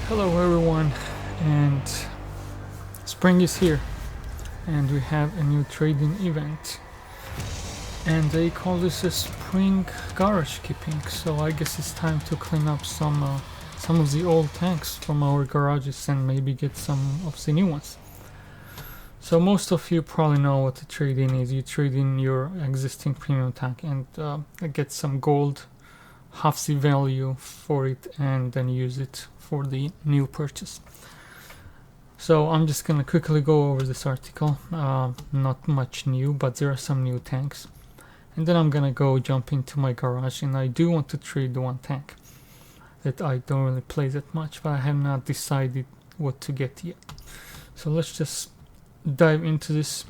Hello everyone, and spring is here and we have a new trading event, and they call this a spring garage keeping, so I guess it's time to clean up some of the old tanks from our garages and maybe get some of the new ones. So most of you probably know what the trade-in is. You trade in your existing premium tank and get some gold, half the value for it, and then use it for the new purchase. So I'm just gonna quickly go over this article. Not much new, but there are some new tanks, and then I'm gonna go jump into my garage, and I do want to trade the one tank that I don't really play that much, but I have not decided what to get yet. So let's just dive into this.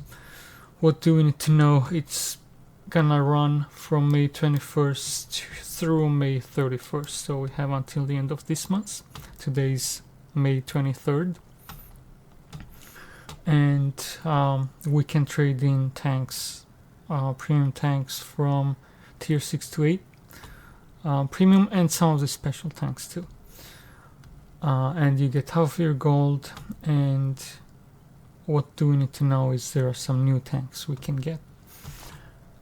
What do we need to know? It's gonna run from May 21st through May 31st, so we have until the end of this month. Today's May 23rd, and we can trade in tanks, premium tanks from tier 6 to 8, premium, and some of the special tanks too, and you get half your gold. And what do we need to know is there are some new tanks we can get.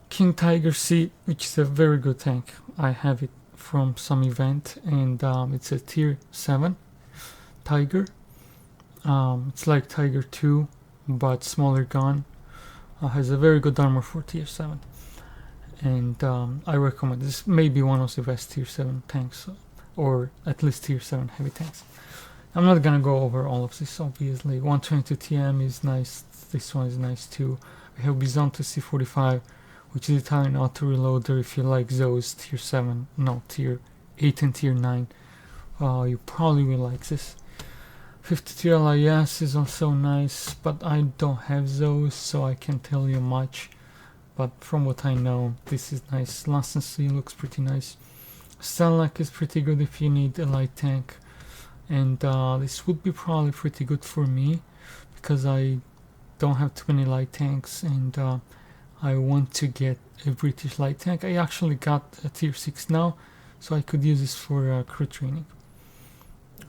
King Tiger C, which is a very good tank. I have it from some event, and it's a tier 7 Tiger. It's like Tiger 2 but smaller gun. Has a very good armor for tier 7, and I recommend this. May be one of the best tier 7 tanks, or at least tier 7 heavy tanks. I'm not gonna go over all of this, obviously. 122 TM is nice. This one is nice too. We have Bizonto C45, which is Italian auto reloader. If you like those tier 7, no, tier 8 and tier 9, you probably will like this. 52 LIS is also nice, but I don't have those, so I can't tell you much. But from what I know, this is nice. Lancey looks pretty nice. Stanley is pretty good if you need a light tank, and this would be probably pretty good for me because I don't have too many light tanks, and I want to get a British light tank. I actually got a tier 6 now, so I could use this for crew training.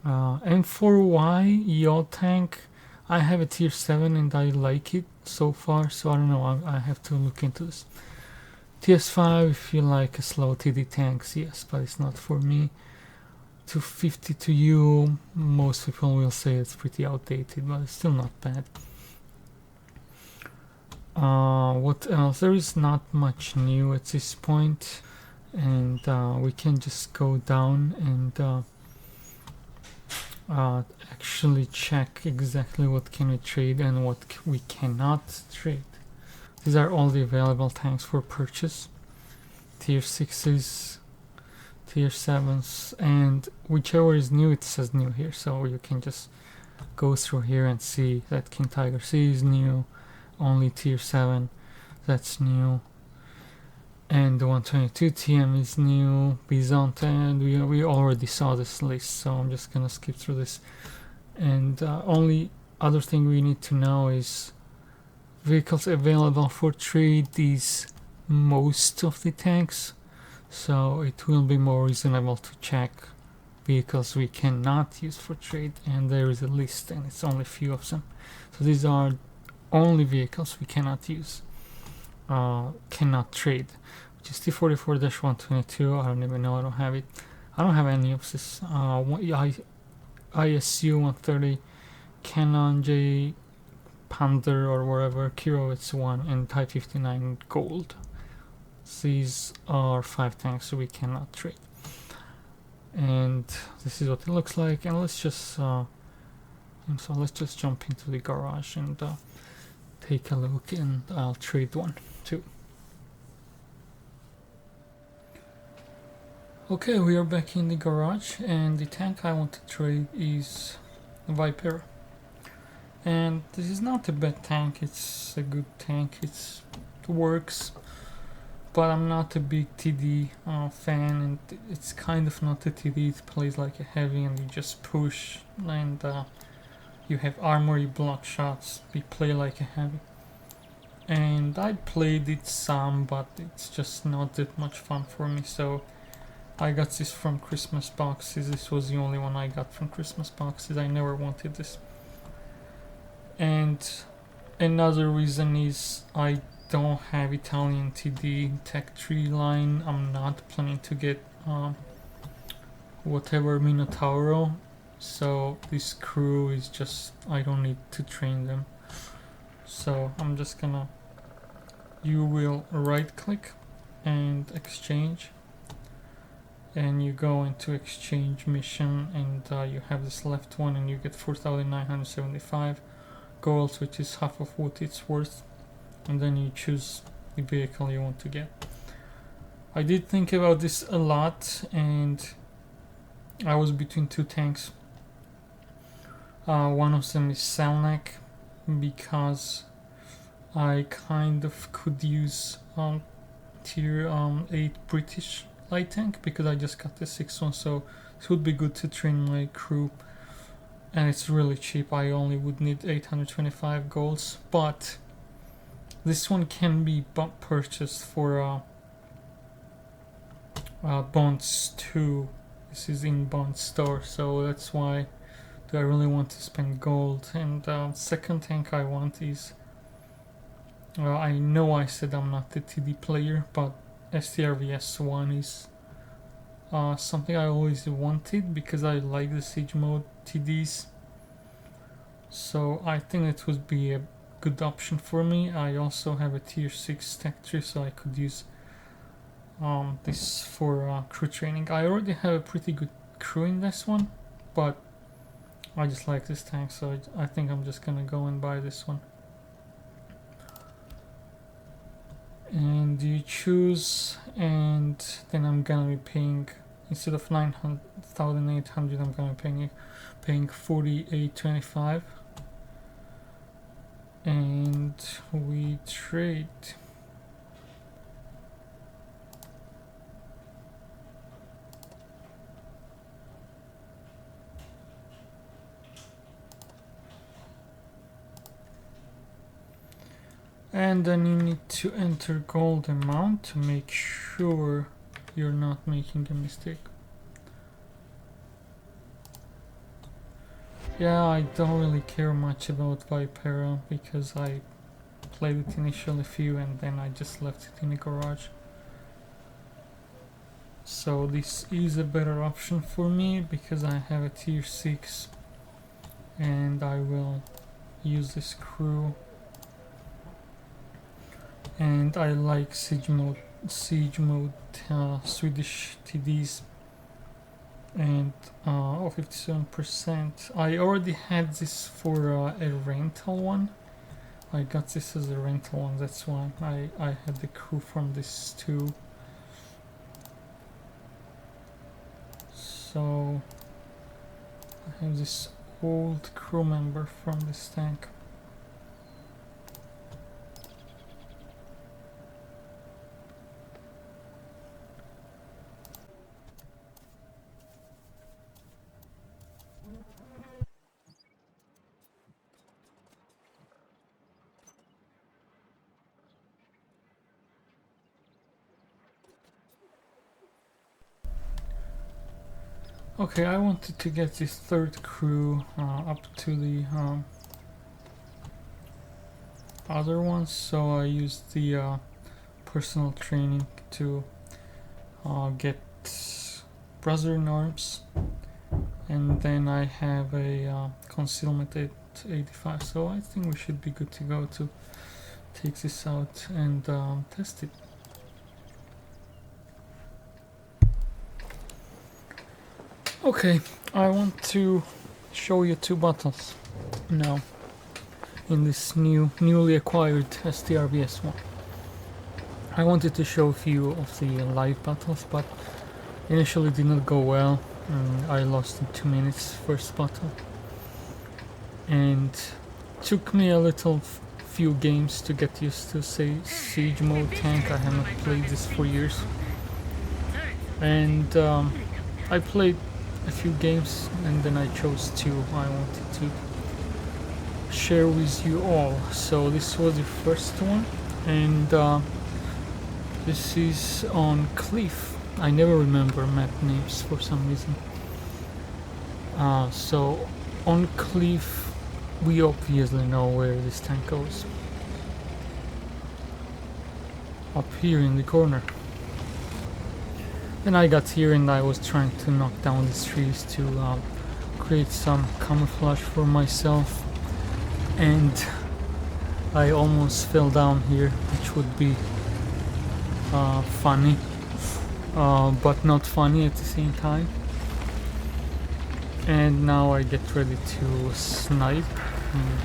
And for Y yacht tank, I have a tier 7 and I like it so far, so I don't know, I have to look into this. TS5 if you like a slow TD tanks, yes, but it's not for me. 252U, most people will say it's pretty outdated, but it's still not bad. What else? There is not much new at this point, and we can just go down and actually check exactly what can we trade and what we cannot trade. These are all the available tanks for purchase. Tier 6s, tier 7s, and whichever is new, it says new here, so you can just go through here and see that King Tiger C is new, only tier 7, that's new, and the 122 TM is new, Bizonto, and we already saw this list, so I'm just gonna skip through this. And only other thing we need to know is vehicles available for trade is most of the tanks, so it will be more reasonable to check vehicles we cannot use for trade, and there is a list and it's only a few of them. So these are only vehicles we cannot use, cannot trade, which is T44-122. I don't even know, I don't have it. I don't have any of this. ISU 130, Canon J Panther or whatever, Kiro S1, and Type 59 gold. These are 5 tanks so we cannot trade, and this is what it looks like. And let's just let's just jump into the garage and take a look, and I'll trade one too. Okay, we are back in the garage, and the tank I want to trade is Vipera. And this is not a bad tank, it's a good tank, it works, but I'm not a big TD fan, and it's kind of not a TD. It plays like a heavy and you just push, and you have armor, you block shots, you play like a heavy. And I played it some, but it's just not that much fun for me, so I got this from Christmas boxes. This was the only one I got from Christmas boxes. I never wanted this. And another reason is I don't have Italian TD Tech 3 line. I'm not planning to get whatever Minotauro. So this crew is just, I don't need to train them. So I'm just gonna, you will right click and exchange, and you go into exchange mission, and you have this left one, and you get 4,975 gold, which is half of what it's worth, and then you choose the vehicle you want to get. I did think about this a lot, and I was between two tanks. One of them is Selnak, because I kind of could use tier 8 British light tank, because I just got the 6th one, so it would be good to train my crew, and it's really cheap. I only would need 825 golds, but this one can be purchased for bonds too. This is in bond store, so that's why do I really want to spend gold. And second tank I want is, I know I said I'm not the TD player, but Strv S1 is something I always wanted, because I like the siege mode TDs. So I think it would be a good option for me. I also have a tier 6 tech tree, so I could use this for crew training. I already have a pretty good crew in this one, but I just like this tank, so I think I'm just gonna go and buy this one. And you choose, and then I'm gonna be paying, instead of 9,800, I'm gonna be paying 48.25, and we trade. And then you need to enter gold amount to make sure you're not making a mistake. Yeah, I don't really care much about Vipera, because I played it initially a few and then I just left it in the garage. So this is a better option for me, because I have a tier 6 and I will use this crew. And I like siege mode Swedish TDs, and 57%. I already had this for a rental one. I got this as a rental one, that's why I had the crew from this too. So I have this old crew member from this tank. Okay, I wanted to get this third crew up to the other ones, so I used the personal training to get brother norms, and then I have a concealment at 85, so I think we should be good to go to take this out and test it. Okay, I want to show you two battles now in this newly acquired Strv S1. I wanted to show a few of the live battles, but initially did not go well. I lost in 2 minutes first battle, and took me a little few games to get used to siege mode tank. I haven't played this for years, and I played a few games and then I chose two I wanted to share with you all. So this was the first one, and this is on Cliff. I never remember map names for some reason. So on cliff, we obviously know where this tank goes. Up here in the corner. Then I got here and I was trying to knock down these trees to create some camouflage for myself, and I almost fell down here, which would be funny, but not funny at the same time. And now I get ready to snipe,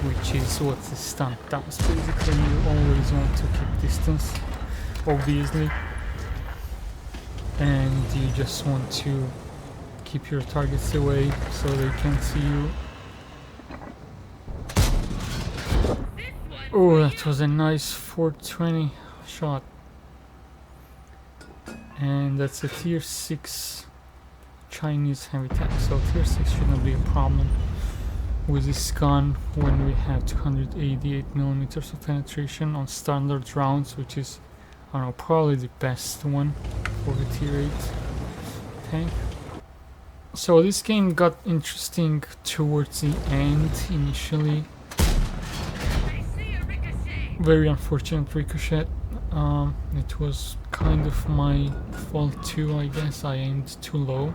which is what the stunt does. Basically, you always want to keep distance, obviously, and you just want to keep your targets away so they can't see you. Oh, that was a nice 420 shot. And that's a tier 6 Chinese heavy tank, so tier 6 shouldn't be a problem with this gun when we have 288mm of penetration on standard rounds, which is, I don't know, probably the best one for the tier 8 tank. So this game got interesting towards the end. Initially, very unfortunate ricochet. It was kind of my fault too, I guess. I aimed too low.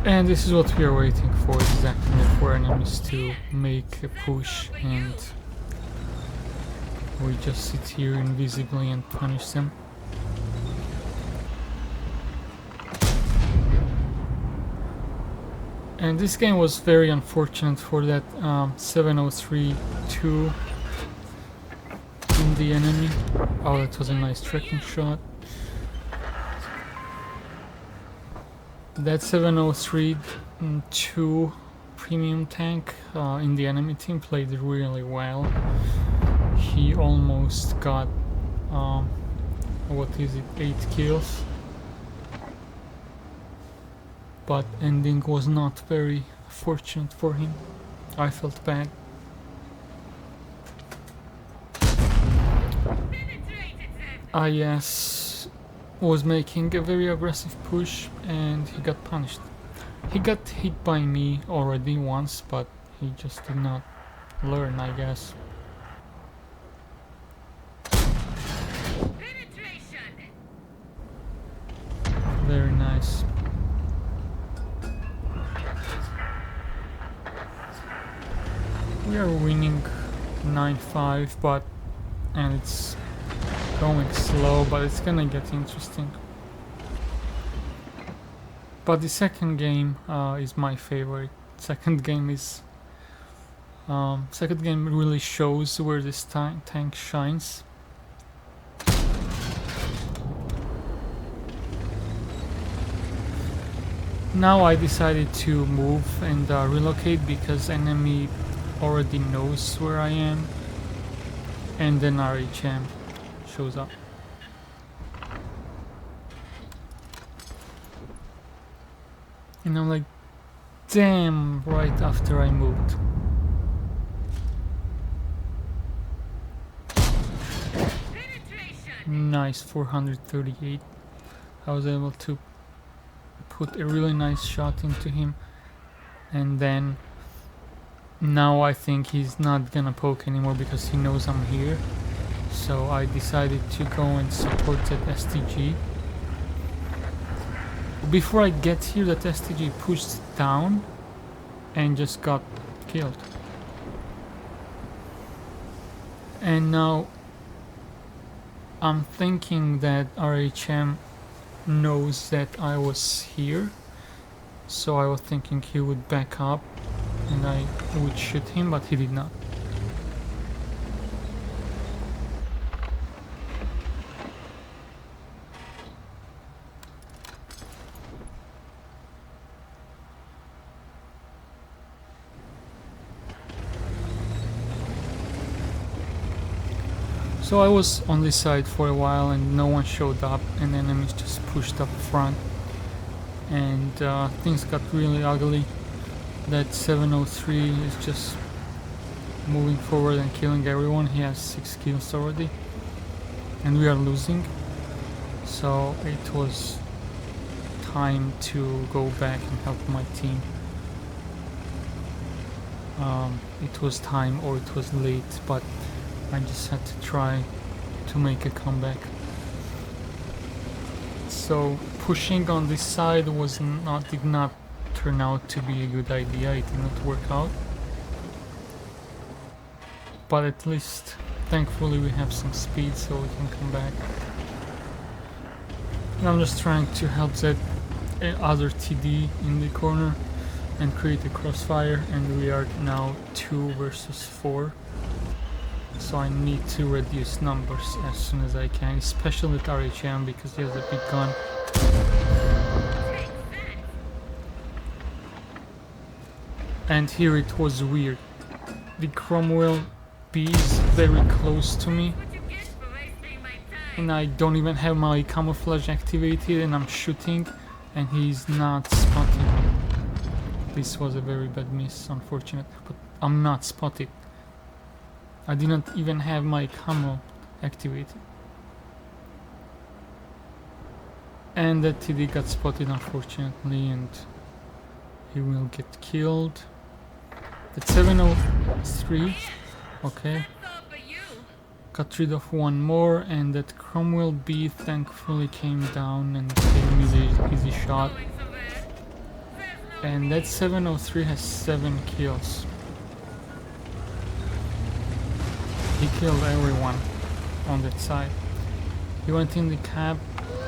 And this is what we are waiting for exactly, for enemies to make a push, and we just sit here invisibly and punish them. And this game was very unfortunate for that 703-2 in the enemy. Oh, that was a nice tracking shot. That 703-2 premium tank in the enemy team played really well. He almost got, what is it, 8 kills. But ending was not very fortunate for him. I felt bad. IS was making a very aggressive push and he got punished. He got hit by me already once, but he just did not learn, I guess. Very nice. We are winning 9-5, and it's going slow, but it's gonna get interesting. But the second game is my favorite. Second game really shows where this tank shines. Now I decided to move and relocate because enemy already knows where I am, and then RHM shows up. And I'm like, damn, right after I moved. Nice, 438. I was able to put a really nice shot into him, and then now I think he's not gonna poke anymore because he knows I'm here. So I decided to go and support that STG. Before I get here, that STG pushed down and just got killed. And now I'm thinking that RHM knows that I was here, so I was thinking he would back up and I would shoot him, but he did not. So I was on this side for a while and no one showed up, and enemies just pushed up front, and things got really ugly. That 703 is just moving forward and killing everyone. He has 6 kills already and we are losing. So it was time to go back and help my team. It was time, or it was late, but I just had to try to make a comeback. So pushing on this side did not turn out to be a good idea. It did not work out. But at least, thankfully, we have some speed, so we can come back. And I'm just trying to help that other TD in the corner and create a crossfire, and we are now 2 versus 4. So I need to reduce numbers as soon as I can, especially with RHM because he has a big gun. And here it was weird. The Cromwell B is very close to me, and I don't even have my camouflage activated, and I'm shooting and he's not spotting me. This was a very bad miss, unfortunate, but I'm not spotted. I didn't even have my camo activated. And that TD got spotted, unfortunately, and he will get killed. At 703, okay. Got rid of one more, and that Cromwell B thankfully came down and gave me the easy shot. And that 703 has 7 kills. He killed everyone on that side. He went in the cab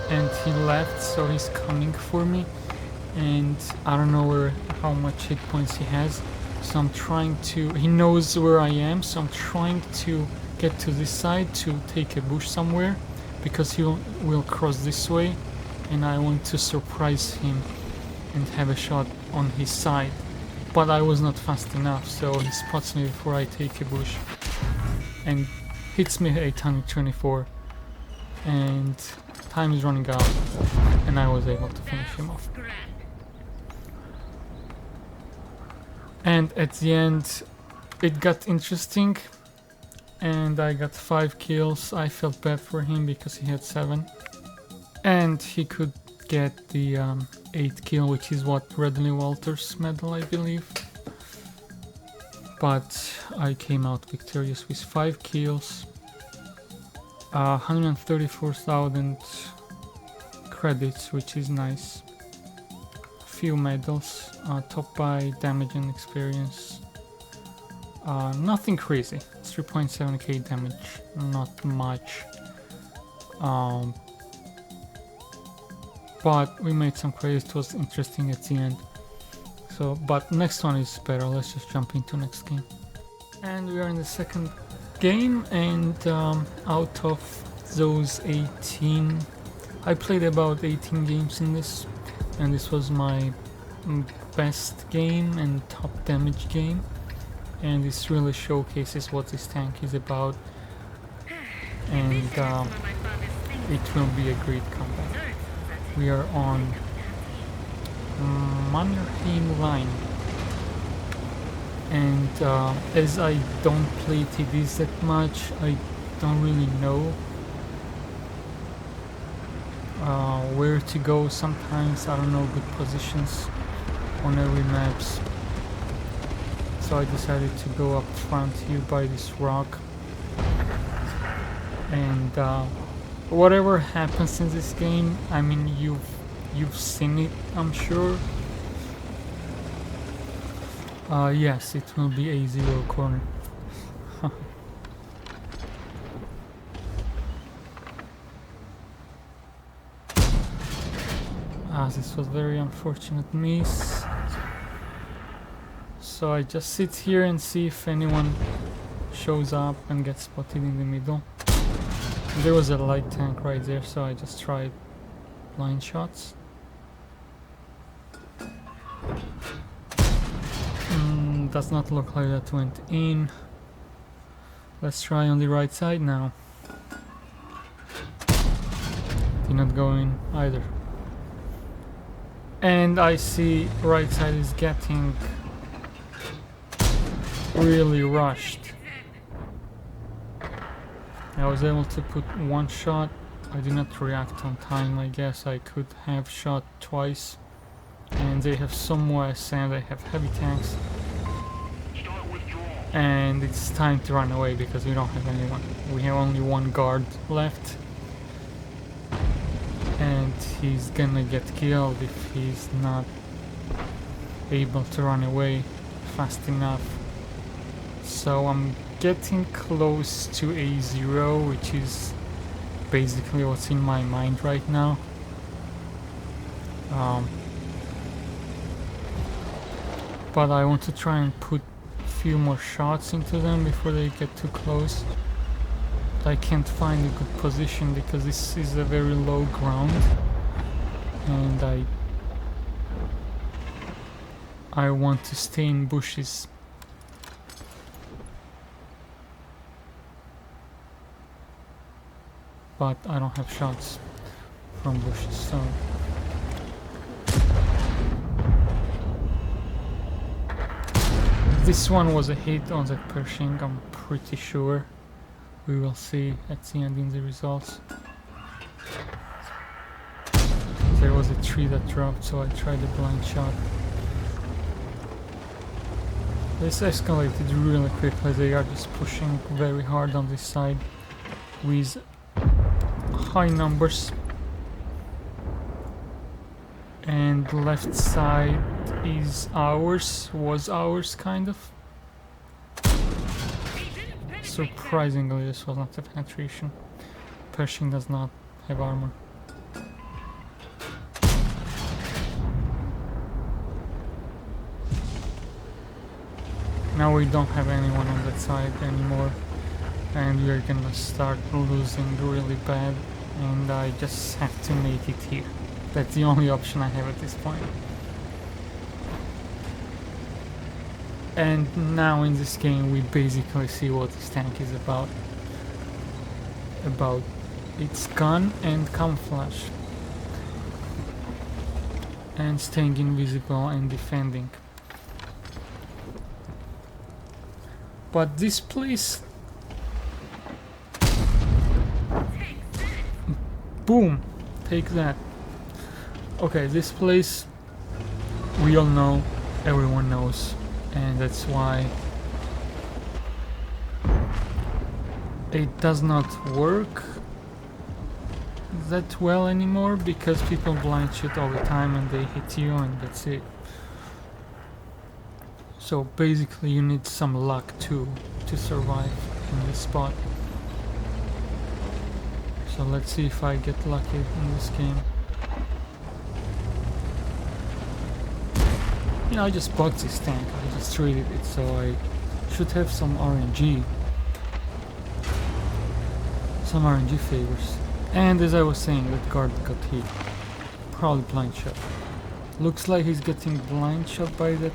and he left, so he's coming for me. And I don't know how much hit points he has. So I'm trying to... He knows where I am, so I'm trying to get to this side to take a bush somewhere. Because he will cross this way. And I want to surprise him and have a shot on his side. But I was not fast enough, so he spots me before I take a bush. And hits me 824, and time is running out, and I was able to finish him off. And at the end it got interesting, and I got 5 kills. I felt bad for him because he had 7, and he could get the 8 kill, which is what Redley Walters medal, I believe. But I came out victorious with 5 kills, 134,000 credits, which is nice. A few medals, top by damage and experience. Nothing crazy, 3.7k damage, not much. But we made some credits, it was interesting at the end. So, but next one is better. Let's just jump into next game. And we are in the second game, and out of those 18, I played about 18 games in this, and this was my best game and top damage game, and this really showcases what this tank is about, and it will be a great comeback. We are on Mannerheim line, and as I don't play TDs that much, I don't really know where to go. Sometimes I don't know good positions on every maps, so I decided to go up front here by this rock, and whatever happens in this game, I mean, you've seen it, I'm sure. Yes, it will be a 0 corner. This was very unfortunate miss. So I just sit here and see if anyone shows up and gets spotted in the middle. There was a light tank right there, so I just tried blind shots. Does not look like that went in. Let's try on the right side now. Did not go in either. And I see right side is getting really rushed. I was able to put one shot I did not react on time. I guess I could have shot twice. And they have some OS and they have heavy tanks. And it's time to run away because we don't have anyone. We have only one guard left. And he's gonna get killed if he's not able to run away fast enough. So I'm getting close to A0, which is basically what's in my mind right now. But I want to try and put a few more shots into them before they get too close. But I can't find a good position because this is a very low ground, and I want to stay in bushes. But I don't have shots from bushes, so this one was a hit on that Pershing, I'm pretty sure. We will see at the end in the results. There was a tree that dropped, so I tried a blind shot. This escalated really quickly. They are just pushing very hard on this side with high numbers. And left side is ours, was ours kind of. Surprisingly, this was not a penetration. Pershing does not have armor. Now we don't have anyone on that side anymore, and we're gonna start losing really bad, and I just have to make it here. That's the only option I have at this point. And now in this game we basically see what this tank is about. About its gun and camouflage. And staying invisible and defending. But this place... Boom! Take that. Okay, this place we all know, everyone knows, and that's why it does not work that well anymore, because people blind shoot all the time and they hit you and that's it. So basically you need some luck too to survive in this spot. So let's see if I get lucky in this game. You know, I just bought this tank, I just traded it, so I should have some RNG. Some RNG favors. And as I was saying, that guard got hit. Probably blind shot. Looks like he's getting blind shot by that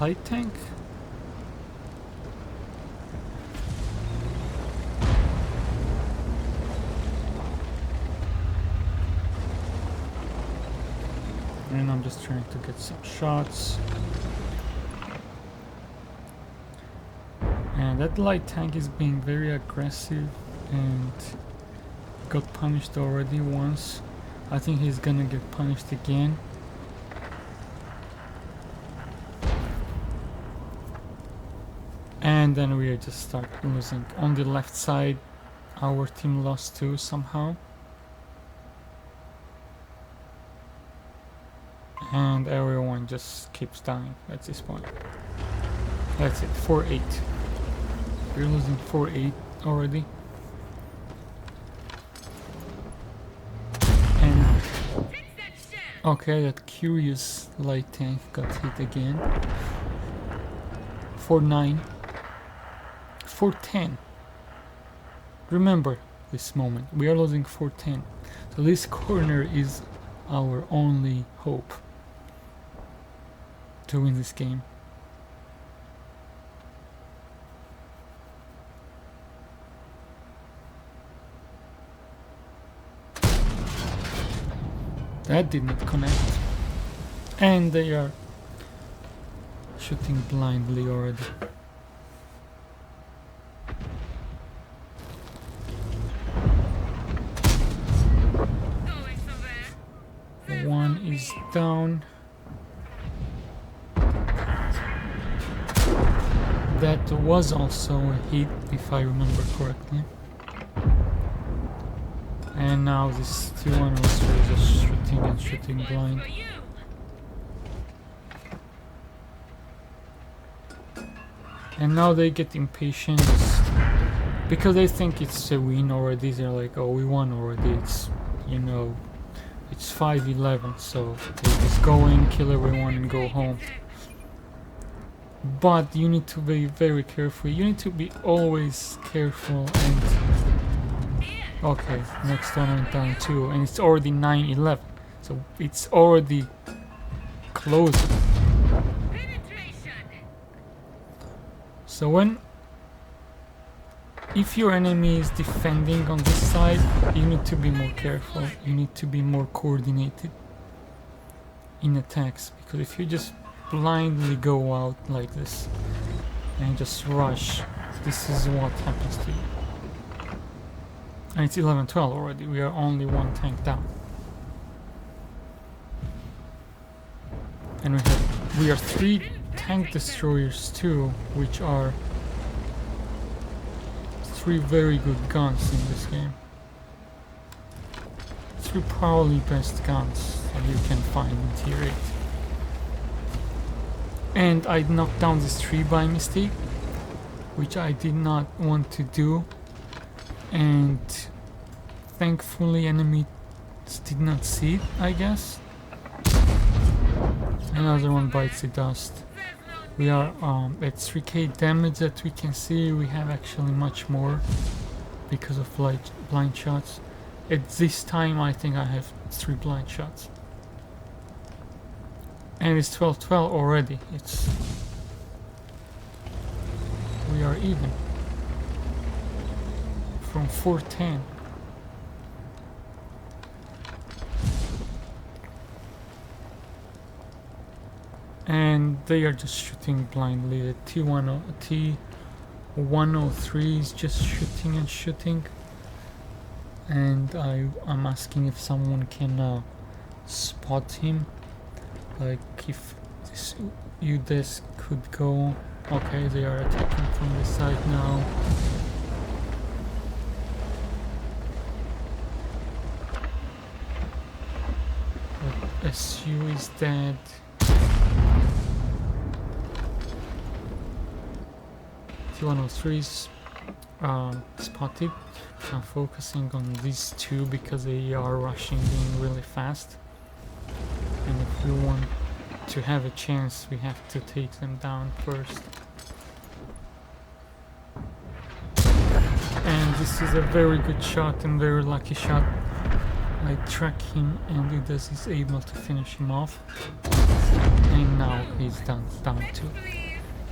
light tank. And I'm just trying to get some shots. And that light tank is being very aggressive and got punished already once. I think he's gonna get punished again. And then we just start losing. On the left side, our team lost too somehow. And everyone just keeps dying at this point. That's it, 4-8. We're losing 4-8 already. And okay, that curious light tank got hit again. 4-9. 4-10. Remember this moment. We are losing 4-10. So this corner is our only hope to win this game. That did not connect. And they are shooting blindly already. is down. That was also a hit, if I remember correctly. And now this 2-1 is just shooting and shooting blind. And now they get impatient because they think it's a win already. They're like, oh, we won already. It's, you know, it's 5-11, so they just go in, kill everyone and go home. But you need to be very careful. You need to be always careful. And okay, next one went down too, and it's already 9-11, so it's already closing. So if your enemy is defending on this side, you need to be more careful. You need to be more coordinated in attacks, because if you just blindly go out like this and just rush, this is what happens to you. And it's 11-12 already. We are only one tank down, and we are 3 tank destroyers too, which are 3 very good guns in this game. 3 probably best guns that you can find in tier 8. And I knocked down this tree by mistake, which I did not want to do, and thankfully enemies did not see it, I guess. Another one bites the dust. We are at 3k damage that we can see. We have actually much more because of blind shots. At this time I think I have 3 blind shots. And it's 12-12 already. We are even from 410. And they are just shooting blindly. The T103 is just shooting and shooting. And I'm asking if someone can spot him. Like if this UDES could go. Okay, they are attacking from the side now. But SU is dead. T103 is spotted. I'm focusing on these 2 because they are rushing in really fast. And if we want to have a chance, we have to take them down first. And this is a very good shot and very lucky shot. I track him and UDES is able to finish him off. And now he's down too.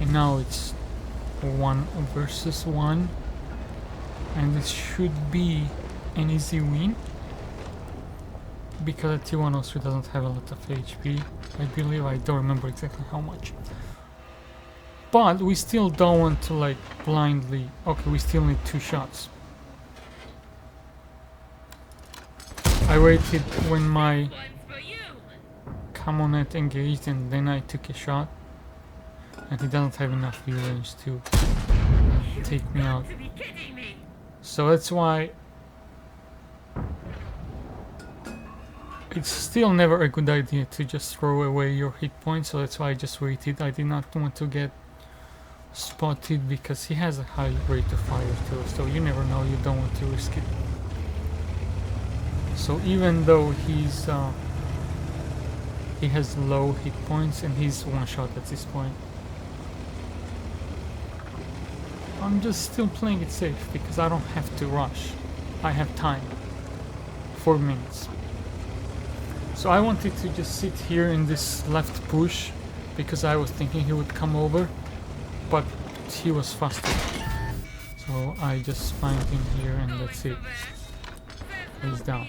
And now it's 1 versus 1. And this should be an easy win, because the T103 doesn't have a lot of HP, I believe. I don't remember exactly how much. But we still don't want to like blindly... Okay, we still need 2 shots. I waited when my Camonet engaged and then I took a shot. And he doesn't have enough view range to take me out. So that's why it's still never a good idea to just throw away your hit points, so that's why I just waited. I did not want to get spotted because he has a high rate of fire too, so you never know, you don't want to risk it. So even though he has low hit points and he's 1 shot at this point, I'm just still playing it safe because I don't have to rush. I have time. 4 minutes. So I wanted to just sit here in this left push because I was thinking he would come over, but he was faster. So I just find him here and that's it. He's down.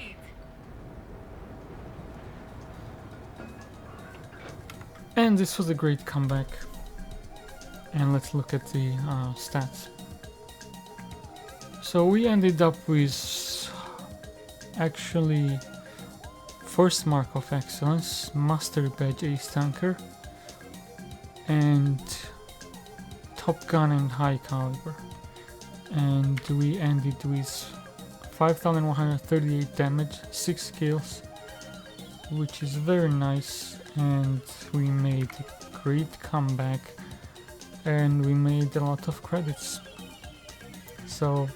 And this was a great comeback. And let's look at the stats. So we ended up with actually first mark of excellence, Master Badge Ace Tanker, and Top Gun and High Caliber. And we ended with 5138 damage, 6 kills, which is very nice, and we made a great comeback and we made a lot of credits. So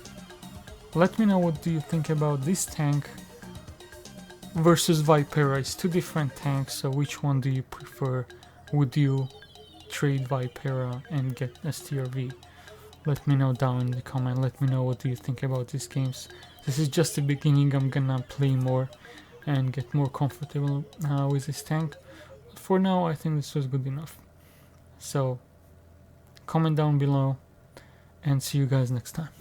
let me know what do you think about this tank versus Vipera. It's two different tanks, so which one do you prefer? Would you trade Vipera and get STRV? Let me know down in the comment. Let me know what do you think about these games. This is just the beginning. I'm gonna play more and get more comfortable with this tank. But for now, I think this was good enough. So comment down below and see you guys next time.